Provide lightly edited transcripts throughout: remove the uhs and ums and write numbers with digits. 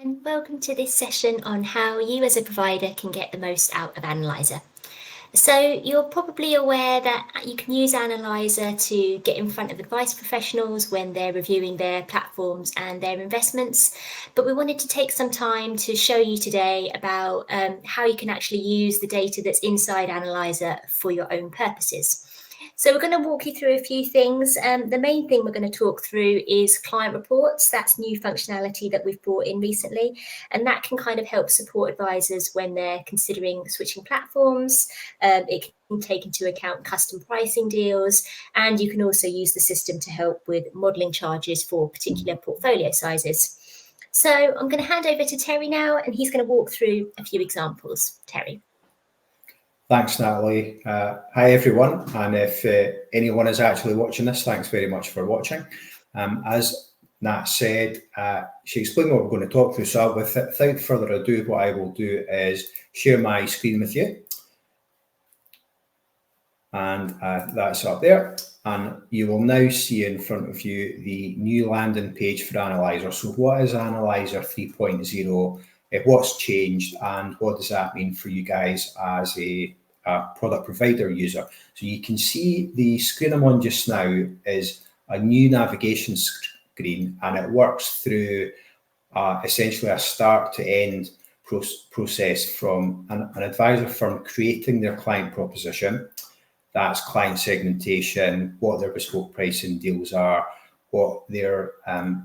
And welcome to this session on how you as a provider can get the most out of Analyser. So you're probably aware that you can use Analyser to get in front of advice professionals when they're reviewing their platforms and their investments. But we wanted to take some time to show you today about how you can actually use the data that's inside Analyser for your own purposes. So we're going to walk you through a few things. The main thing we're going to talk through is client reports. That's new functionality that we've brought in recently, and that can kind of help support advisors when they're considering switching platforms. It can take into account custom pricing deals, and you can also use the system to help with modelling charges for particular portfolio sizes. So I'm going to hand over to Terry now, and he's going to walk through a few examples. Terry. Thanks, Natalie. Hi, everyone. And if anyone is actually watching this, thanks very much for watching. As Nat said, she explained what we're going to talk through. So without further ado, what I will do is share my screen with you. And that's up there. And you will now see in front of you the new landing page for Analyser. So what is Analyser 3.0? What's changed and what does that mean for you guys as a product provider user? So you can see the screen I'm on just now is a new navigation screen, and it works through essentially a start to end process from an advisor firm creating their client proposition. That's client segmentation, what their bespoke pricing deals are, what their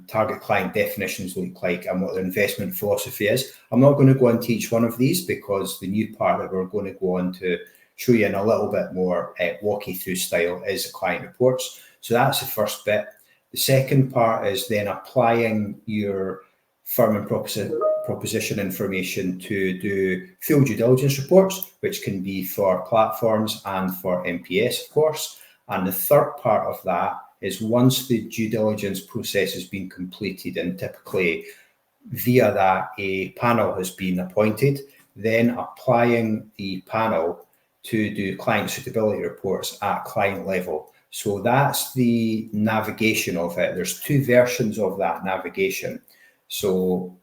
target client definitions look like, and what their investment philosophy is. I'm not going to go into each one of these because the new part that we're going to go on to show you in a little bit more walkie through style is the client reports. So that's the first bit. The second part is then applying your firm and proposition information to do full due diligence reports, which can be for platforms and for MPS, of course. And the third part of that is once the due diligence process has been completed, and typically via that a panel has been appointed, then applying the panel to do client suitability reports at client level. So that's the navigation of it. There's two versions of that navigation. So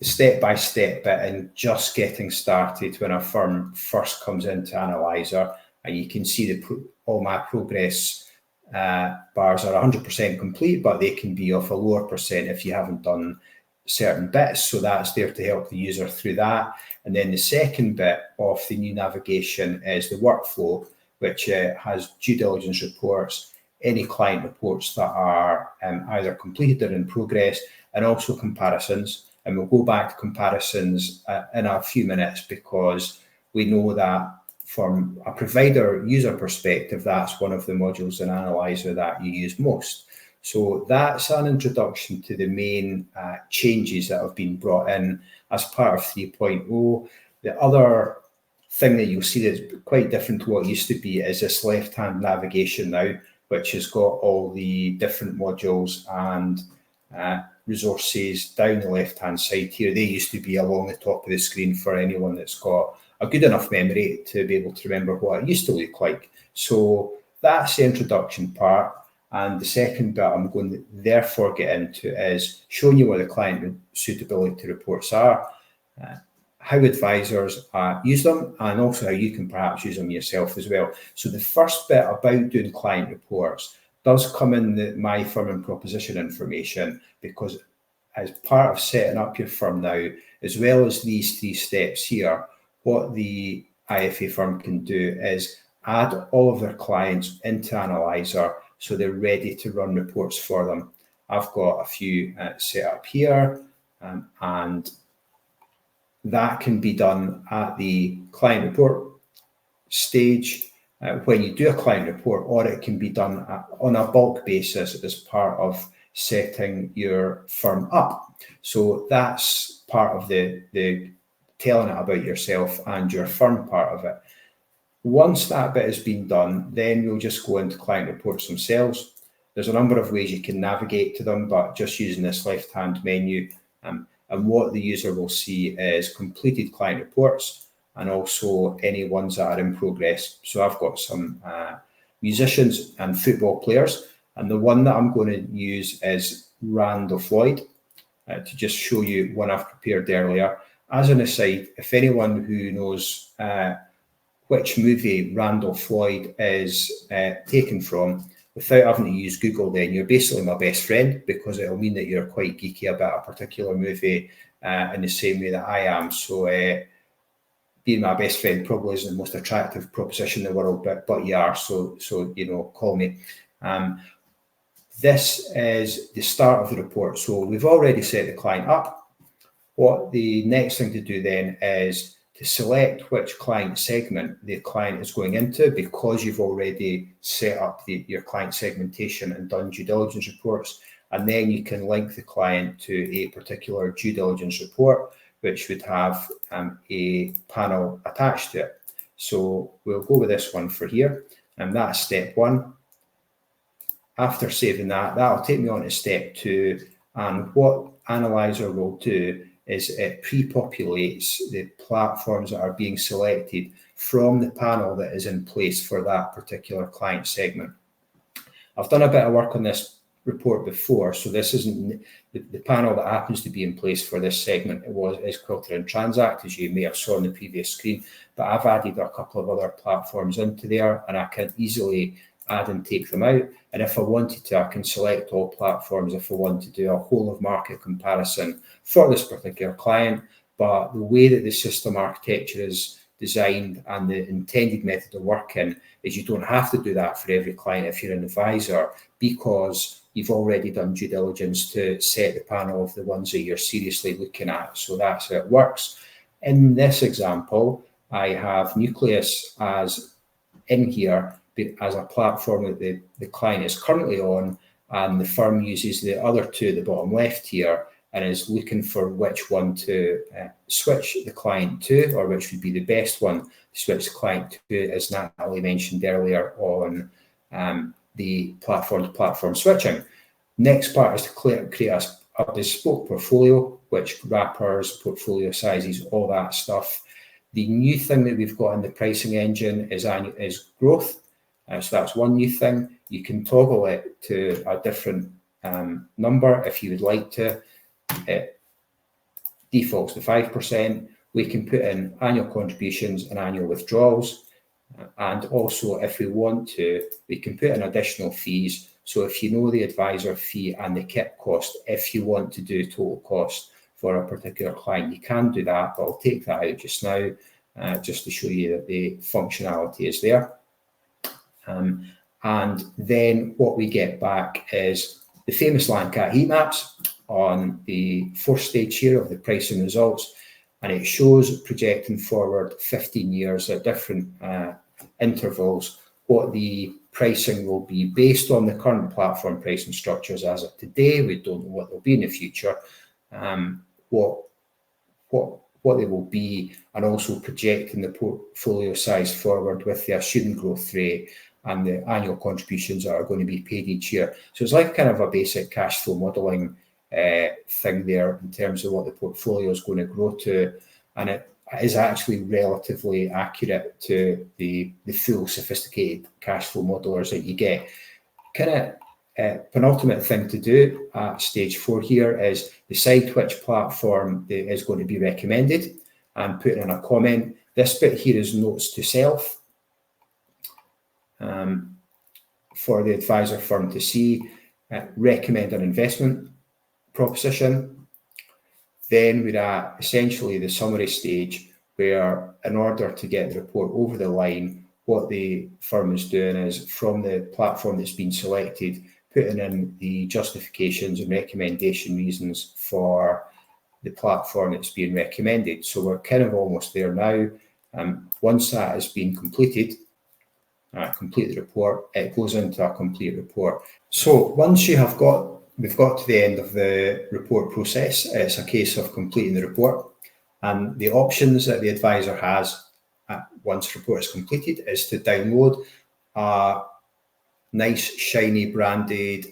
the step-by-step bit and just getting started when a firm first comes into Analyser, and you can see all my progress bars are 100% complete, but they can be of a lower percent if you haven't done certain bits. So that's there to help the user through that. And then the second bit of the new navigation is the workflow, which has due diligence reports, any client reports that are either completed or in progress, and also comparisons. And we'll go back to comparisons in a few minutes because we know that from a provider user perspective, that's one of the modules in Analyser that you use most. So that's an introduction to the main changes that have been brought in as part of 3.0. The other thing that you'll see that's quite different to what used to be is this left-hand navigation now, which has got all the different modules and resources down the left-hand side here. They used to be along the top of the screen for anyone that's got a good enough memory to be able to remember what it used to look like. So that's the introduction part. And the second bit I'm going to therefore get into is showing you what the client suitability reports are, how advisors use them, and also how you can perhaps use them yourself as well. So the first bit about doing client reports does come in my firm and proposition information, because as part of setting up your firm now, as well as these three steps here, what the IFA firm can do is add all of their clients into Analyser so they're ready to run reports for them. I've got a few set up here, and that can be done at the client report stage when you do a client report, or it can be done on a bulk basis as part of setting your firm up. So that's part of the telling it about yourself and your firm part of it. Once that bit has been done, then we'll just go into client reports themselves. There's a number of ways you can navigate to them, but just using this left-hand menu, and what the user will see is completed client reports and also any ones that are in progress. So I've got some musicians and football players, and the one that I'm going to use is Randall Floyd. to just show you one I've prepared earlier. As an aside, if anyone who knows which movie Randall Floyd is taken from, without having to use Google, then you're basically my best friend, because it'll mean that you're quite geeky about a particular movie in the same way that I am. So being my best friend probably isn't the most attractive proposition in the world, but you are, so call me. This is the start of the report. So we've already set the client up. What the next thing to do then is to select which client segment the client is going into, because you've already set up your client segmentation and done due diligence reports. And then you can link the client to a particular due diligence report, which would have a panel attached to it. So we'll go with this one for here, and that's step one. After saving that, that'll take me on to step two. And what Analyser will do is it pre-populates the platforms that are being selected from the panel that is in place for that particular client segment. I've done a bit of work on this report before, so this isn't the panel that happens to be in place for this segment. Is Quilter and Transact, as you may have saw on the previous screen, but I've added a couple of other platforms into there, and I can easily add and take them out. And if I wanted to, I can select all platforms if I want to do a whole of market comparison for this particular client. But the way that the system architecture is designed and the intended method of working is you don't have to do that for every client if you're an advisor, because you've already done due diligence to set the panel of the ones that you're seriously looking at. So that's how it works. In this example, I have Nucleus as in here as a platform that the client is currently on, and the firm uses the other two at the bottom left here and is looking for which one to switch the client to, or which would be the best one to switch the client to, as Natalie mentioned earlier on the platform-to-platform switching. Next part is to create a bespoke portfolio, which wrappers, portfolio sizes, all that stuff. The new thing that we've got in the pricing engine is growth. So that's one new thing. You can toggle it to a different number if you would like to. It defaults to 5%. We can put in annual contributions and annual withdrawals. And also, if we want to, we can put in additional fees. So if you know the advisor fee and the kit cost, if you want to do total cost for a particular client, you can do that, but I'll take that out just now, just to show you that the functionality is there. And then what we get back is the famous Landcat heat maps on the fourth stage here of the pricing results, and it shows projecting forward 15 years at different intervals what the pricing will be based on the current platform pricing structures as of today. We don't know what they'll be in the future, what they will be, and also projecting the portfolio size forward with the assumed growth rate and the annual contributions that are going to be paid each year. So it's like kind of a basic cash flow modelling thing there in terms of what the portfolio is going to grow to, and it is actually relatively accurate to the full sophisticated cash flow modelers that you get. Kind of penultimate thing to do at stage 4 here is decide which platform is going to be recommended and put in a comment. This bit here is notes to self for the advisor firm to see. Recommend an investment proposition. Then we're at essentially the summary stage, where in order to get the report over the line, what the firm is doing is, from the platform that's been selected, putting in the justifications and recommendation reasons for the platform that's being recommended. So we're kind of almost there now. Once that has been completed, complete the report, it goes into a complete report. So once we've got to the end of the report process, it's a case of completing the report. And the options that the advisor has once the report is completed is to download a nice, shiny, branded,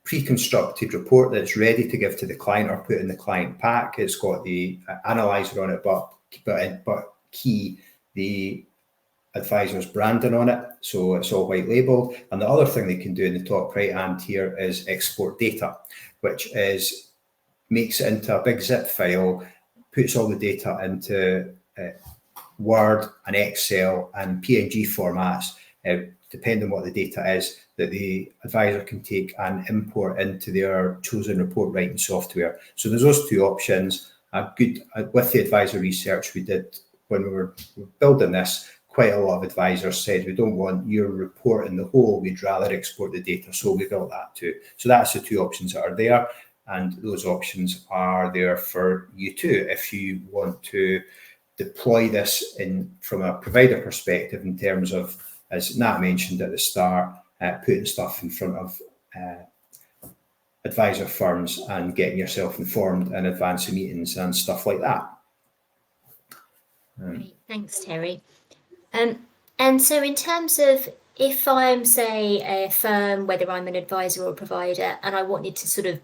pre-constructed report that's ready to give to the client or put in the client pack. It's got the analyzer on it, but key, the advisor's branding on it, so it's all white labeled. And the other thing they can do in the top right hand here is export data, which is makes it into a big zip file, puts all the data into Word and Excel and PNG formats, depending on what the data is, that the advisor can take and import into their chosen report writing software. So there's those two options. With the advisor research we did when we were building this, quite a lot of advisors said, we don't want your report in the whole, we'd rather export the data. So we built that too. So that's the two options that are there. And those options are there for you too, if you want to deploy this from a provider perspective, in terms of, as Nat mentioned at the start, putting stuff in front of advisor firms and getting yourself informed in advance of meetings and stuff like that. Great. Thanks, Terry. And so in terms of, if I'm, say, a firm, whether I'm an advisor or a provider, and I wanted to sort of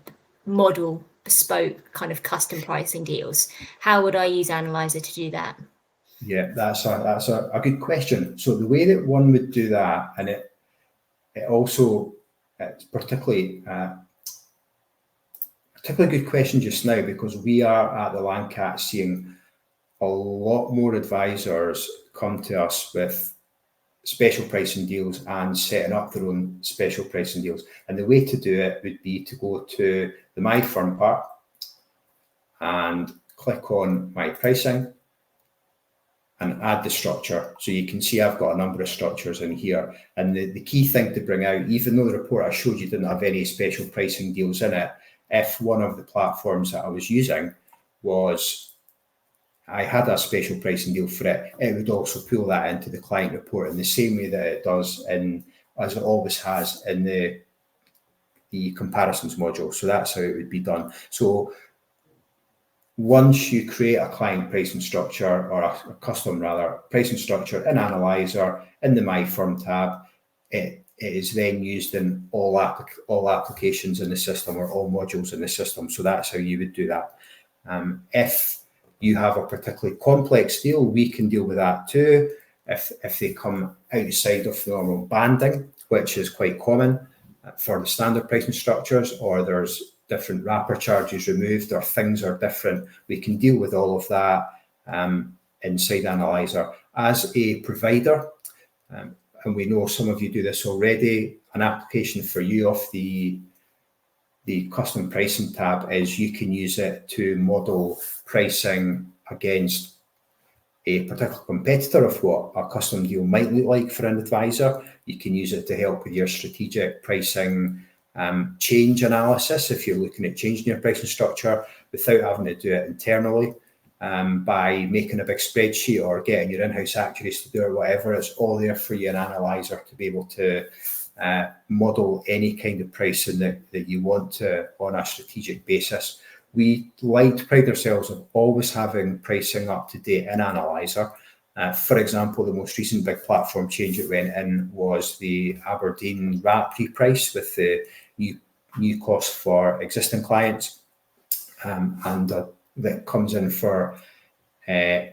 model bespoke kind of custom pricing deals, how would I use Analyser to do that? Yeah, that's a good question. So the way that one would do that, and it also, it's particularly good question just now, because we are at the Landcat seeing a lot more advisors come to us with special pricing deals and setting up their own special pricing deals. And the way to do it would be to go to the My Firm part and click on My Pricing and add the structure. So you can see I've got a number of structures in here. And the key thing to bring out, even though the report I showed you didn't have any special pricing deals in it, if one of the platforms that I was using I had a special pricing deal for it, it would also pull that into the client report in the same way that it does as it always has in the comparisons module. So that's how it would be done. So once you create a client pricing structure, or a custom pricing structure in Analyser, in the My Firm tab, it is then used in all applications in the system, or all modules in the system. So that's how you would do that. If you have a particularly complex deal, we can deal with that too. If they come outside of the normal banding, which is quite common for the standard pricing structures, or there's different wrapper charges removed, or things are different, we can deal with all of that inside Analyser. As a provider, and we know some of you do this already, an application for you of the custom pricing tab is you can use it to model pricing against a particular competitor of what a custom deal might look like for an advisor. You can use it to help with your strategic pricing change analysis, if you're looking at changing your pricing structure without having to do it internally by making a big spreadsheet or getting your in-house actuaries to do it, whatever. It's all there for you in Analyser to be able to model any kind of pricing that you want to on a strategic basis. We like to pride ourselves on always having pricing up to date in Analyser. For example, the most recent big platform change that went in was the Aberdeen wrap reprice with the new cost for existing clients, and that comes in for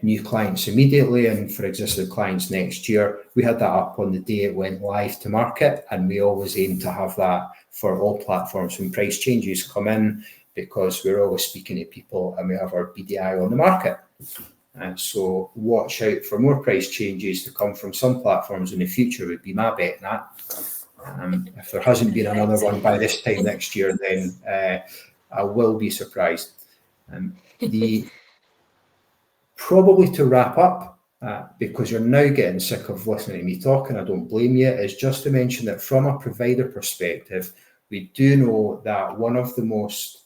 new clients immediately, and for existing clients next year. We had that up on the day it went live to market, and we always aim to have that for all platforms when price changes come in, because we're always speaking to people and we have our BDI on the market. And so watch out for more price changes to come from some platforms in the future would be my bet, Nat. If there hasn't been another one by this time next year, then I will be surprised. Probably to wrap up, because you're now getting sick of listening to me talk, and I don't blame you, is just to mention that from a provider perspective, we do know that one of the most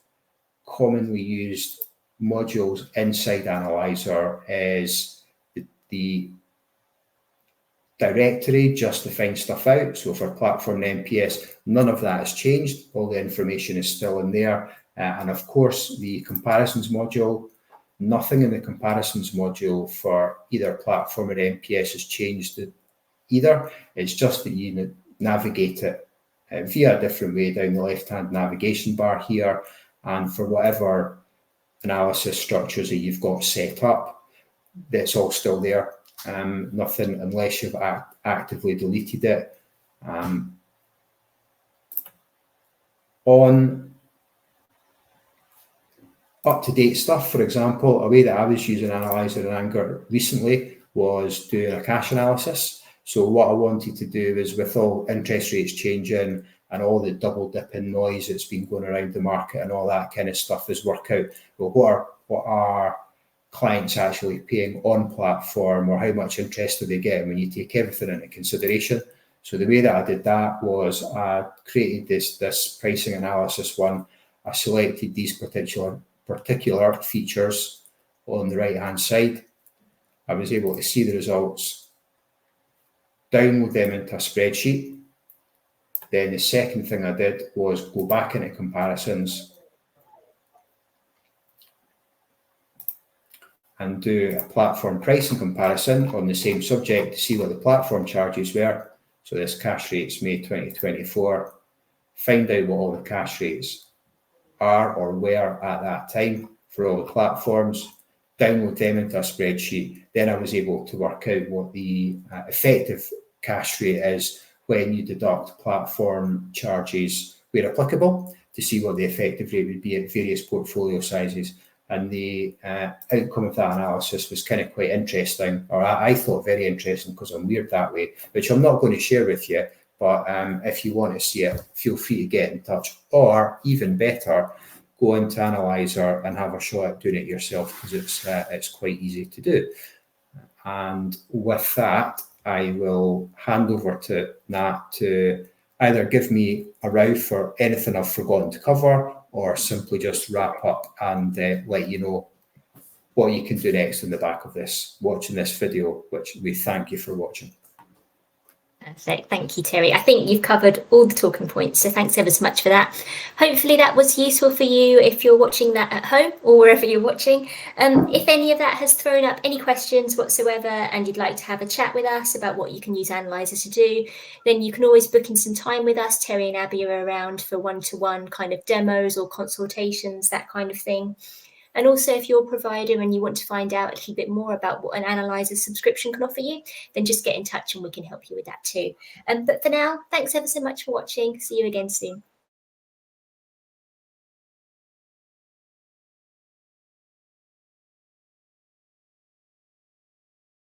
commonly used modules inside Analyser is the directory, just to find stuff out. So for platform and NPS, none of that has changed. All the information is still in there. And of course, the comparisons module, nothing in the comparisons module for either platform or NPS has changed either. It's just that you navigate it via a different way down the left-hand navigation bar here. And for whatever analysis structures that you've got set up, that's all still there. Nothing, unless you've actively deleted it. On up-to-date stuff. For example, a way that I was using Analyser and Anger recently was doing a cash analysis. So what I wanted to do is, with all interest rates changing and all the double dipping noise that's been going around the market and all that kind of stuff, is work out, well, what are clients actually paying on platform, or how much interest are they getting when you take everything into consideration. So the way that I did that was I created this pricing analysis one. I selected these particular features on the right hand side. I was able to see the results, download them into a spreadsheet. Then the second thing I did was go back into comparisons and do a platform pricing comparison on the same subject to see what the platform charges were. So this cash rates May 2024, find out what all the cash rates are or were at that time for all the platforms, download them into a spreadsheet. Then I was able to work out what the effective cash rate is when you deduct platform charges where applicable, to see what the effective rate would be at various portfolio sizes. And the outcome of that analysis was kind of quite interesting, or I thought very interesting, because I'm weird that way, which I'm not going to share with you. But if you want to see it, feel free to get in touch, or even better, go into Analyser and have a shot at doing it yourself, because it's quite easy to do. And with that, I will hand over to Nat to either give me a row for anything I've forgotten to cover, or simply just wrap up and let you know what you can do next in the back of this, watching this video, which we thank you for watching. Perfect. Thank you, Terry. I think you've covered all the talking points, so thanks ever so much for that. Hopefully that was useful for you if you're watching that at home or wherever you're watching. If any of that has thrown up any questions whatsoever and you'd like to have a chat with us about what you can use Analyser to do, then you can always book in some time with us. Terry and Abby are around for one-to-one kind of demos or consultations, that kind of thing. And also, if you're a provider and you want to find out a little bit more about what an Analyser subscription can offer you, then just get in touch and we can help you with that too. But for now, thanks ever so much for watching. See you again soon.